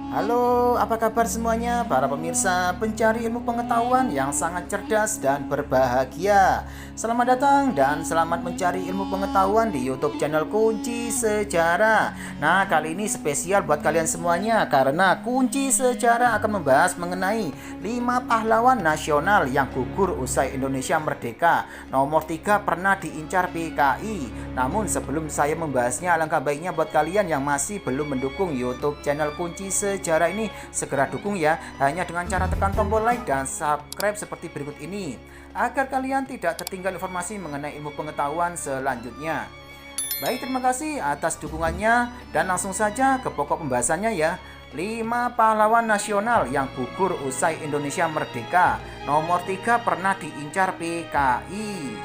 Halo, apa kabar semuanya para pemirsa pencari ilmu pengetahuan yang sangat cerdas dan berbahagia. Selamat datang dan selamat mencari ilmu pengetahuan di YouTube channel Kunci Sejarah. Nah, kali ini spesial buat kalian semuanya karena Kunci Sejarah akan membahas mengenai 5 pahlawan nasional yang gugur usai Indonesia merdeka. Nomor 3 pernah diincar PKI. Namun sebelum saya membahasnya, alangkah baiknya buat kalian yang masih belum mendukung YouTube channel Kunci Sejarah ini, segera dukung ya, hanya dengan cara tekan tombol like dan subscribe seperti berikut ini, agar kalian tidak tertinggal informasi mengenai ilmu pengetahuan selanjutnya. Baik, terima kasih atas dukungannya dan langsung saja ke pokok pembahasannya ya. 5 pahlawan nasional yang gugur usai Indonesia merdeka. Nomor 3 pernah diincar PKI.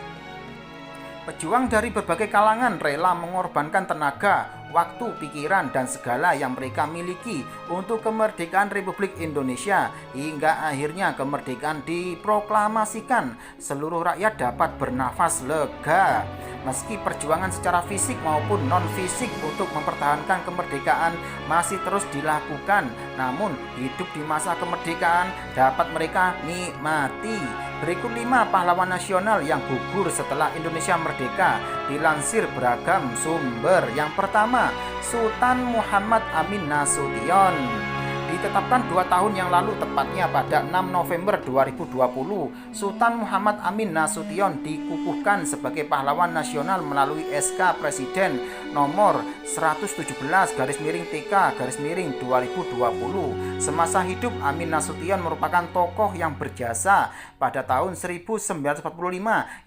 Pejuang dari berbagai kalangan rela mengorbankan tenaga, waktu, pikiran, dan segala yang mereka miliki untuk kemerdekaan Republik Indonesia hingga akhirnya kemerdekaan diproklamasikan. Seluruh rakyat dapat bernafas lega. Meski perjuangan secara fisik maupun non-fisik untuk mempertahankan kemerdekaan masih terus dilakukan, namun hidup di masa kemerdekaan dapat mereka nikmati. Berikut 5 pahlawan nasional yang gugur setelah Indonesia merdeka, dilansir beragam sumber. Yang pertama, Sultan Muhammad Amin Nasution. Ditetapkan 2 tahun yang lalu, tepatnya pada 6 November 2020, Sultan Muhammad Amin Nasution dikukuhkan sebagai pahlawan nasional melalui SK Presiden nomor 117-TK-2020. Semasa hidup, Amin Nasution merupakan tokoh yang berjasa. Pada tahun 1945,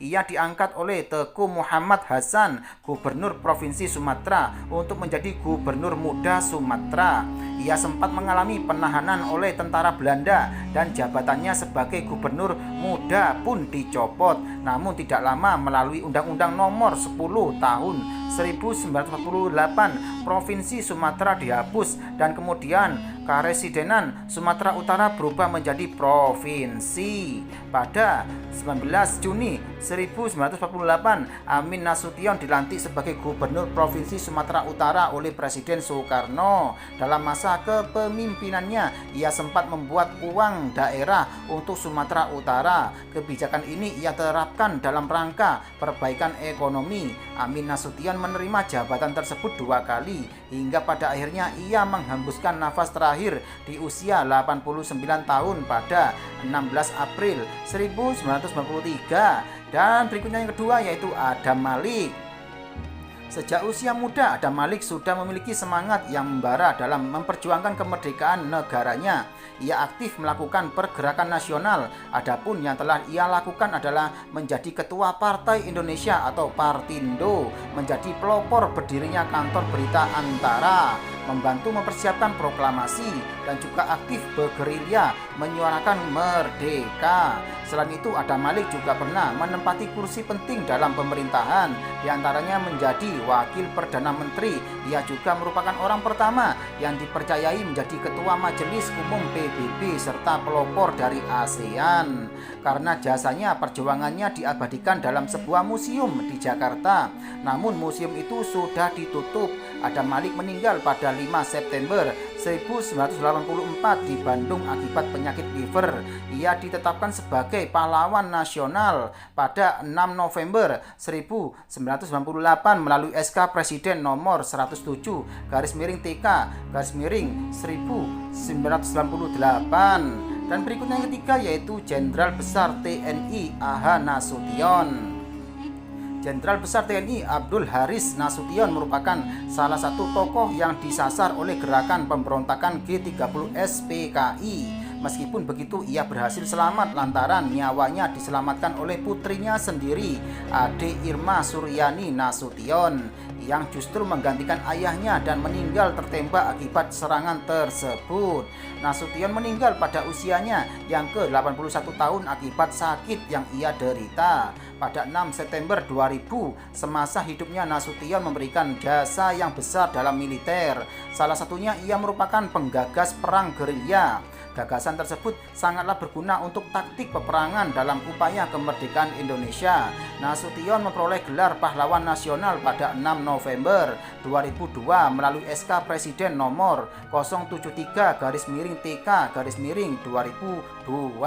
ia diangkat oleh Teuku Muhammad Hasan, Gubernur Provinsi Sumatera, untuk menjadi Gubernur Muda Sumatera. Ia sempat mengalami penahanan oleh tentara Belanda dan jabatannya sebagai Gubernur Muda pun dicopot. Namun tidak lama melalui Undang-Undang Nomor 10 Tahun 1948, Provinsi Sumatera dihapus dan kemudian Karesidenan Sumatera Utara berubah menjadi provinsi. Pada 19 Juni 1948, Amin Nasution dilantik sebagai Gubernur Provinsi Sumatera Utara oleh Presiden Soekarno. Dalam masa kepemimpinannya, ia sempat membuat uang daerah untuk Sumatera Utara. Kebijakan ini ia terapkan dalam rangka perbaikan ekonomi. Amin Nasution menerima jabatan tersebut 2 kali, hingga pada akhirnya ia menghembuskan nafas terakhir di usia 89 tahun pada 16 April 1993. Dan berikutnya yang kedua yaitu Adam Malik. Sejak usia muda, Adam Malik sudah memiliki semangat yang membara dalam memperjuangkan kemerdekaan negaranya. Ia aktif melakukan pergerakan nasional. Adapun yang telah ia lakukan adalah menjadi Ketua Partai Indonesia atau Partindo, menjadi pelopor berdirinya kantor berita Antara, membantu mempersiapkan proklamasi, dan juga aktif bergerilya menyuarakan merdeka. Selain itu, Adam Malik juga pernah menempati kursi penting dalam pemerintahan, diantaranya menjadi Wakil Perdana Menteri. Ia juga merupakan orang pertama yang dipercayai menjadi Ketua Majelis Umum PBB serta pelopor dari ASEAN. Karena jasanya, perjuangannya diabadikan dalam sebuah museum di Jakarta. Namun museum itu sudah ditutup. Adam Malik meninggal pada 5 September 1984 di Bandung akibat penyakit liver. Ia ditetapkan sebagai pahlawan nasional pada 6 November 1998 melalui SK Presiden nomor 107-TK-1998. Dan berikutnya yang ketiga yaitu Jenderal Besar TNI AH Nasution. Jenderal Besar TNI Abdul Haris Nasution merupakan salah satu tokoh yang disasar oleh gerakan pemberontakan G30S PKI. Meskipun begitu, ia berhasil selamat lantaran nyawanya diselamatkan oleh putrinya sendiri, Ade Irma Suryani Nasution, yang justru menggantikan ayahnya dan meninggal tertembak akibat serangan tersebut. Nasution meninggal pada usianya yang ke-81 tahun akibat sakit yang ia derita. Pada 6 September 2000, semasa hidupnya Nasution memberikan jasa yang besar dalam militer. Salah satunya ia merupakan penggagas perang gerilya. Gagasan tersebut sangatlah berguna untuk taktik peperangan dalam upaya kemerdekaan Indonesia. Nasution memperoleh gelar pahlawan nasional pada 6 November 2002 melalui SK Presiden nomor 073-TK-2002.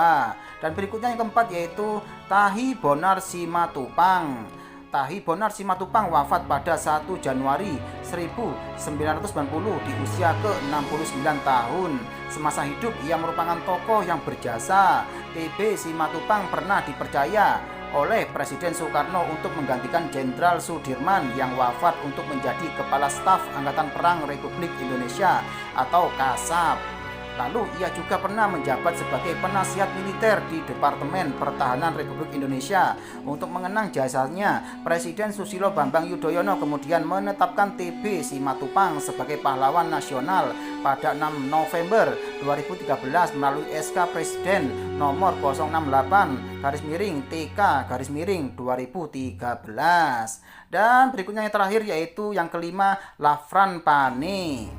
Dan berikutnya yang keempat yaitu Tahi Bonar Simatupang. Tahi Bonar Simatupang wafat pada 1 Januari 1990 di usia ke-69 tahun. Semasa hidup ia merupakan tokoh yang berjasa. TB Simatupang pernah dipercaya oleh Presiden Soekarno untuk menggantikan Jenderal Sudirman yang wafat untuk menjadi Kepala Staf Angkatan Perang Republik Indonesia atau Kasat. Lalu ia juga pernah menjabat sebagai penasihat militer di Departemen Pertahanan Republik Indonesia. Untuk mengenang jasanya, Presiden Susilo Bambang Yudhoyono kemudian menetapkan TB Simatupang sebagai pahlawan nasional pada 6 November 2013 melalui SK Presiden nomor 068-TK-2013. Dan berikutnya yang terakhir yaitu yang kelima, Lafran Pane.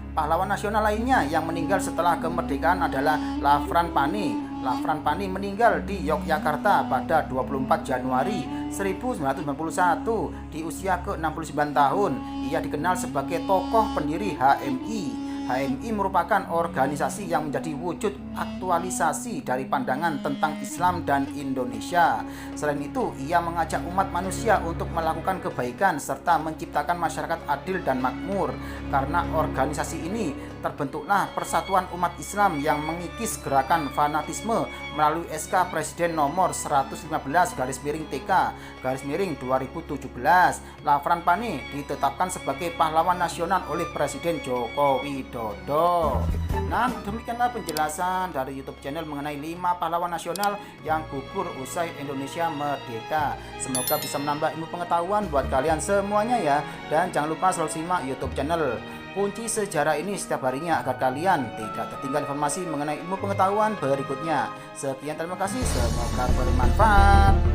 Pahlawan nasional lainnya yang meninggal setelah kemerdekaan adalah Lafran Pane. Lafran Pane meninggal di Yogyakarta pada 24 Januari 1991 di usia ke-69 tahun. Ia dikenal sebagai tokoh pendiri HMI. HMI merupakan organisasi yang menjadi wujud aktualisasi dari pandangan tentang Islam dan Indonesia. Selain itu, ia mengajak umat manusia untuk melakukan kebaikan serta menciptakan masyarakat adil dan makmur. Karena organisasi ini terbentuklah Persatuan Umat Islam yang mengikis gerakan fanatisme melalui SK Presiden nomor 115-TK-2017. Lafran Pane ditetapkan sebagai pahlawan nasional oleh Presiden Joko Widodo. Nah, demikianlah penjelasan dari YouTube channel mengenai 5 pahlawan nasional yang gugur usai Indonesia merdeka. Semoga bisa menambah ilmu pengetahuan buat kalian semuanya ya. Dan jangan lupa selalu simak YouTube channel Kunci Sejarah ini setiap harinya agar kalian tidak tertinggal informasi mengenai ilmu pengetahuan berikutnya. Sekian, terima kasih, semoga bermanfaat.